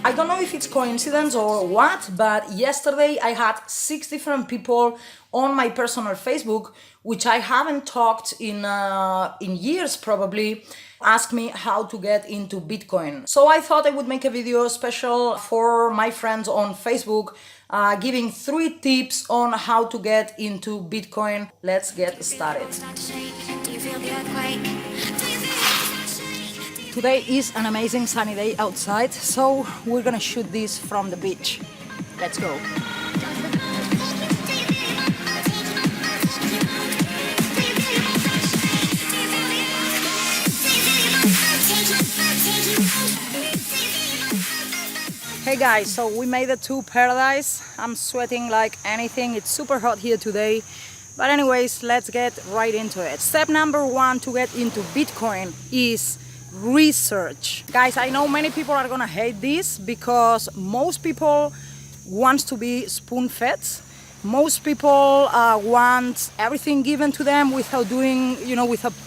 I don't know if it's coincidence or what, but yesterday I had 6 different people on my personal Facebook, which I haven't talked in years probably, ask me how to get into Bitcoin. So I thought I would make a video special for my friends on Facebook, giving 3 tips on how to get into Bitcoin. Let's get started. Today is an amazing sunny day outside, so we're gonna shoot this from the beach. Let's go. Hey guys, so we made it to Paradise. I'm sweating like anything. It's super hot here today. But anyways, let's get right into it. Step number 1 to get into Bitcoin is research. Guys, I know many people are gonna hate this because most people want to be spoon-fed. Most people want everything given to them without doing,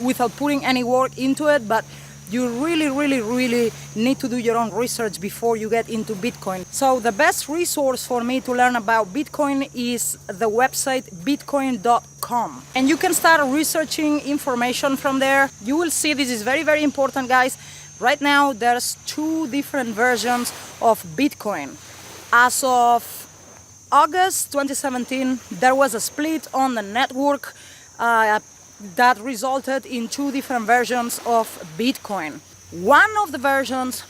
without putting any work into it. But you really need to do your own research before you get into Bitcoin. So the best resource for me to learn about Bitcoin is the website bitcoin.com. And you can start researching information from there. You will see this is very important, guys. Right now there's 2 different versions of Bitcoin. As of August 2017, there was a split on the network that resulted in 2 different versions of Bitcoin. One of the versions,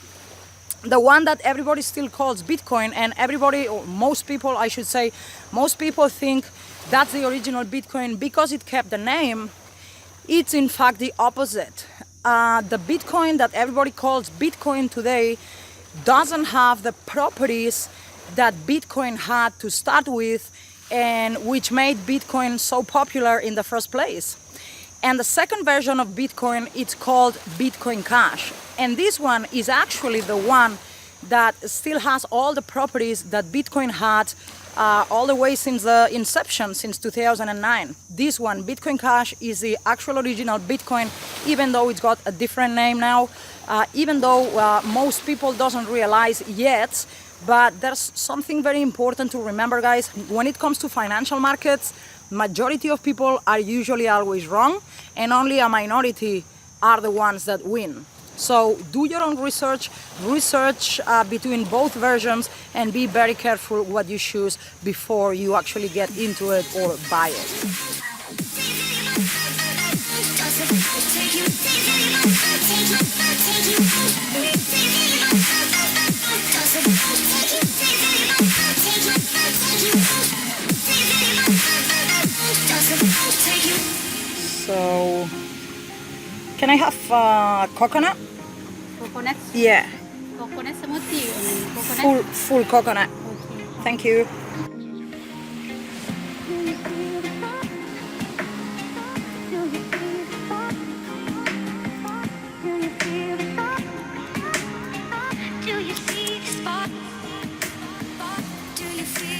the one that everybody still calls Bitcoin, and everybody, or most people I should say, most people think that's the original Bitcoin because it kept the name. It's in fact the opposite. The Bitcoin that everybody calls Bitcoin today doesn't have the properties that Bitcoin had to start with, and which made Bitcoin so popular in the first place. And the second version of Bitcoin, it's called Bitcoin Cash. And this one is actually the one that still has all the properties that Bitcoin had all the way since the inception, since 2009. This one, Bitcoin Cash, is the actual original Bitcoin, even though it's got a different name now, even though most people doesn't realize yet. But there's something very important to remember, guys. When it comes to financial markets, majority of people are usually always wrong, and only a minority are the ones that win. So do your own research between both versions, and be very careful what you choose before you actually get into it or buy it. So, can I have coconut? Coconut? Yeah. Coconut smoothie. Coconut? Full coconut. Okay. Thank you.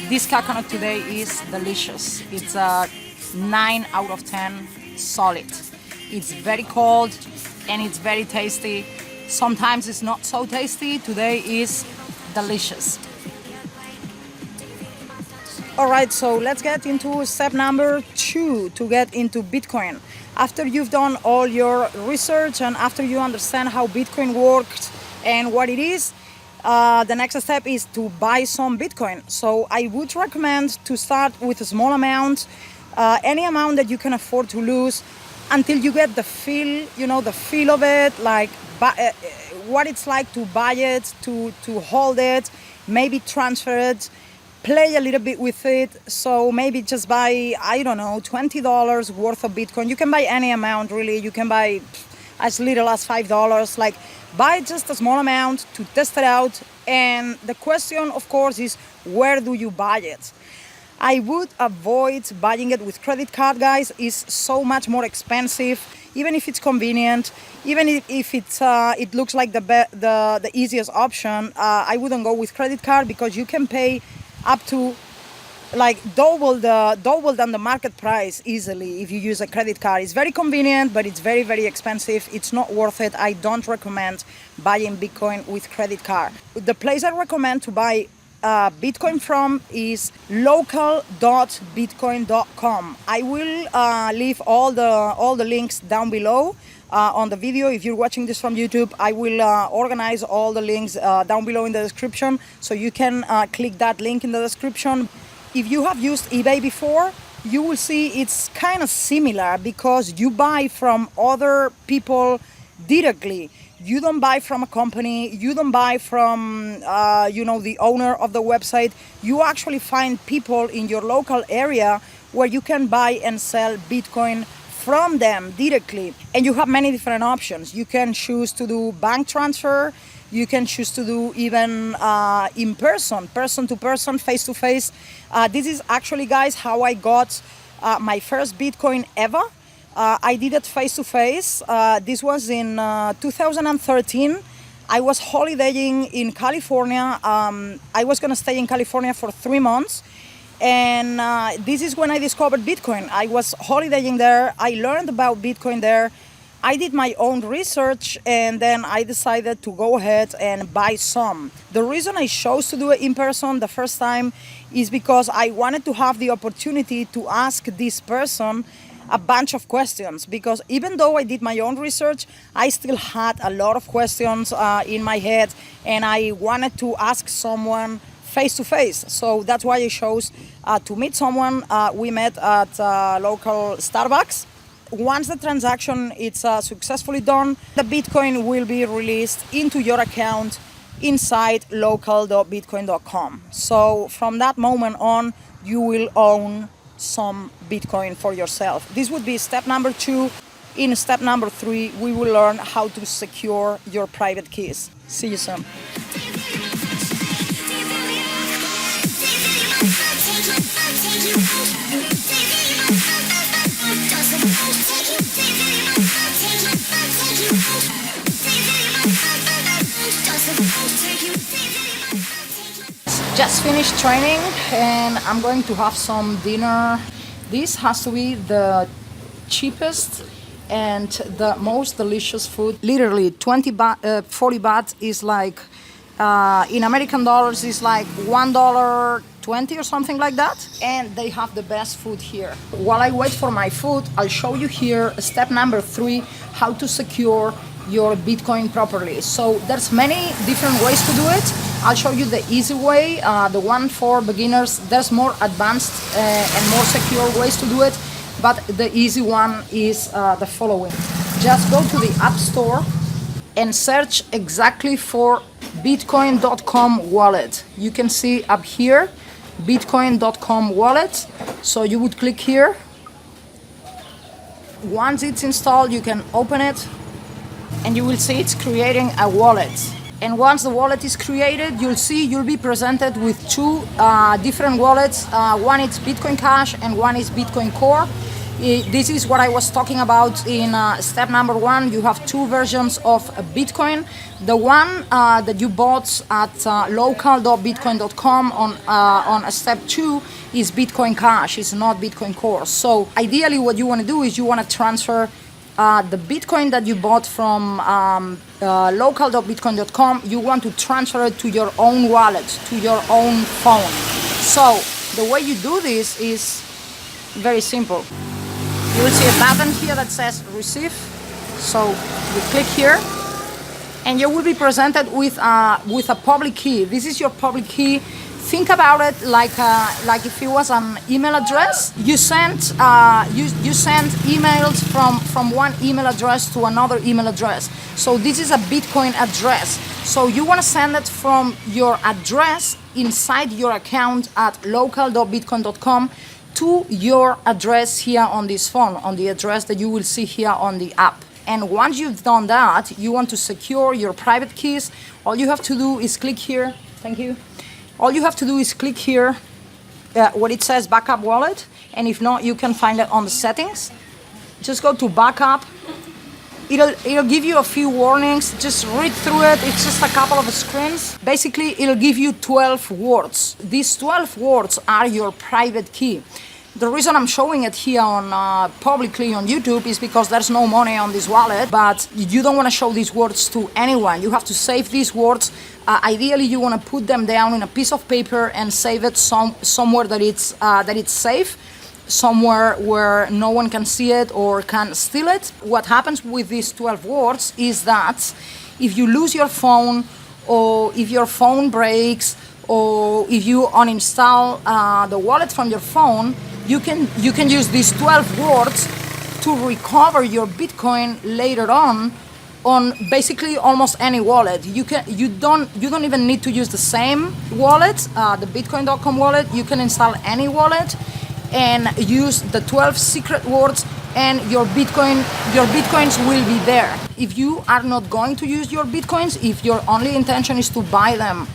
This coconut today is delicious. It's a 9 out of 10 solid. It's very cold and it's very tasty. Sometimes it's not so tasty. Today is delicious. Alright, so let's get into step number 2 to get into Bitcoin. After you've done all your research and after you understand how Bitcoin works and what it is, the next step is to buy some Bitcoin. So I would recommend to start with a small amount, any amount that you can afford to lose, until you get the feel, the feel of it, like what it's like to buy it, to hold it, maybe transfer it, play a little bit with it. So maybe just buy, I don't know, $20 worth of Bitcoin. You can buy any amount, really. You can buy as little as $5. Like, buy just a small amount to test it out. And the question, of course, is where do you buy it? I would avoid buying it with credit card, guys. It's so much more expensive, even if it's convenient, even if it looks like the easiest option. I wouldn't go with credit card because you can pay up to like double than the market price easily if you use a credit card. It's very convenient, but it's very, very expensive. It's not worth it. I don't recommend buying Bitcoin with credit card. The place I recommend to buy Bitcoin from is local.bitcoin.com. I will leave all the links down below on the video. If you're watching this from YouTube, I will organize all the links down below in the description, so you can click that link in the description. If you have used eBay before, you will see it's kind of similar because you buy from other people directly. You don't buy from a company, you don't buy from the owner of the website. You actually find people in your local area where you can buy and sell Bitcoin from them directly. And you have many different options. You can choose to do bank transfer, you can choose to do even in person to person, face to face. This is actually, guys, how I got my first Bitcoin ever. I did it face to face. This was in 2013. I was holidaying in California. I was gonna stay in California for 3 months. And this is when I discovered Bitcoin. I was holidaying there. I learned about Bitcoin there. I did my own research, and then I decided to go ahead and buy some. The reason I chose to do it in person the first time is because I wanted to have the opportunity to ask this person a bunch of questions, because even though I did my own research, I still had a lot of questions in my head, and I wanted to ask someone face to face. So that's why I chose to meet someone. We met at local Starbucks. Once the transaction is successfully done, the Bitcoin will be released into your account inside local.bitcoin.com. So from that moment on, you will own some Bitcoin for yourself. This would be step number 2. In step number 3, we will learn how to secure your private keys. See you soon. Just finished training and I'm going to have some dinner. This has to be the cheapest and the most delicious food. Literally 40 baht is like, in American dollars is like $1.20 or something like that. And they have the best food here. While I wait for my food, I'll show you here step number 3, how to secure your Bitcoin properly. So there's many different ways to do it. I'll show you the easy way, the one for beginners. There's more advanced and more secure ways to do it, but the easy one is the following. Just go to the App Store and search exactly for bitcoin.com wallet. You can see up here, bitcoin.com wallet. So you would click here. Once it's installed, you can open it and you will see it's creating a wallet. And once the wallet is created, you'll be presented with 2 different wallets. One is Bitcoin Cash and one is Bitcoin Core. This is what I was talking about in step number 1. You have 2 versions of Bitcoin. The one that you bought at local.bitcoin.com on step 2 is Bitcoin Cash. It's not Bitcoin Core. So ideally what you want to do is you want to transfer the Bitcoin that you bought from local.bitcoin.com, you want to transfer it to your own wallet, to your own phone. So the way you do this is very simple. You will see a button here that says receive. So you click here and you will be presented with a public key. This is your public key. Think about it like if it was an email address. You send emails from one email address to another email address. So this is a Bitcoin address. So you want to send it from your address inside your account at local.bitcoin.com to your address here on this phone, on the address that you will see here on the app. And once you've done that, you want to secure your private keys. All you have to do is click here. Thank you. All you have to do is click here where it says backup wallet, and if not, you can find it on the settings. Just go to backup. It'll give you a few warnings. Just read through it. It's just a couple of screens. Basically, it'll give you 12 words. These 12 words are your private key. The reason I'm showing it here on publicly on YouTube is because there's no money on this wallet, but you don't want to show these words to anyone. You have to save these words. Ideally, you want to put them down in a piece of paper and save it somewhere that it's safe, somewhere where no one can see it or can steal it. What happens with these 12 words is that if you lose your phone, or if your phone breaks, or if you uninstall the wallet from your phone, you can use these 12 words to recover your Bitcoin later on basically almost any wallet. You don't even need to use the same wallet, the Bitcoin.com wallet. You can install any wallet and use the 12 secret words, and your Bitcoins will be there. If you are not going to use your Bitcoins, if your only intention is to buy them,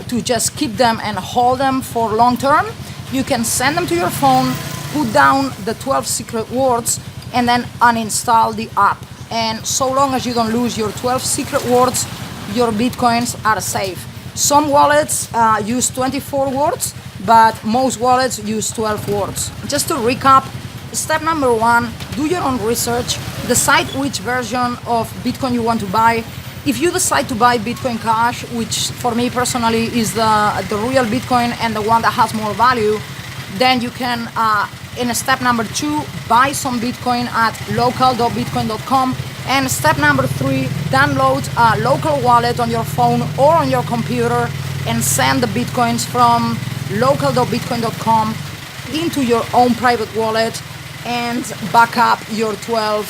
to just keep them and hold them for long term, you can send them to your phone, put down the 12 secret words, and then uninstall the app. And so long as you don't lose your 12 secret words, your Bitcoins are safe. Some wallets use 24 words, but most wallets use 12 words. Just to recap, step number 1, do your own research, decide which version of Bitcoin you want to buy. If you decide to buy Bitcoin Cash, which for me personally is the real Bitcoin and the one that has more value, then you can, in step number 2, buy some Bitcoin at local.bitcoin.com. And step number 3, download a local wallet on your phone or on your computer and send the Bitcoins from local.bitcoin.com into your own private wallet and back up your 12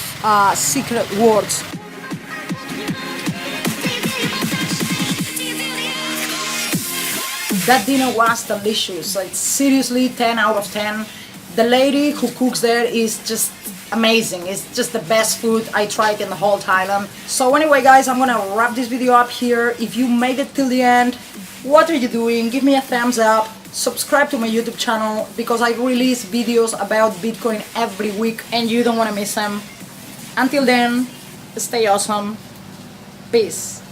secret words. That dinner was delicious. Like seriously, 10 out of 10. The lady who cooks there is just amazing. It's just the best food I tried in the whole Thailand. So anyway guys, I'm gonna wrap this video up here. If you made it till the end, what are you doing? Give me a thumbs up. Subscribe to my YouTube channel because I release videos about Bitcoin every week and you don't want to miss them. Until then, stay awesome. Peace.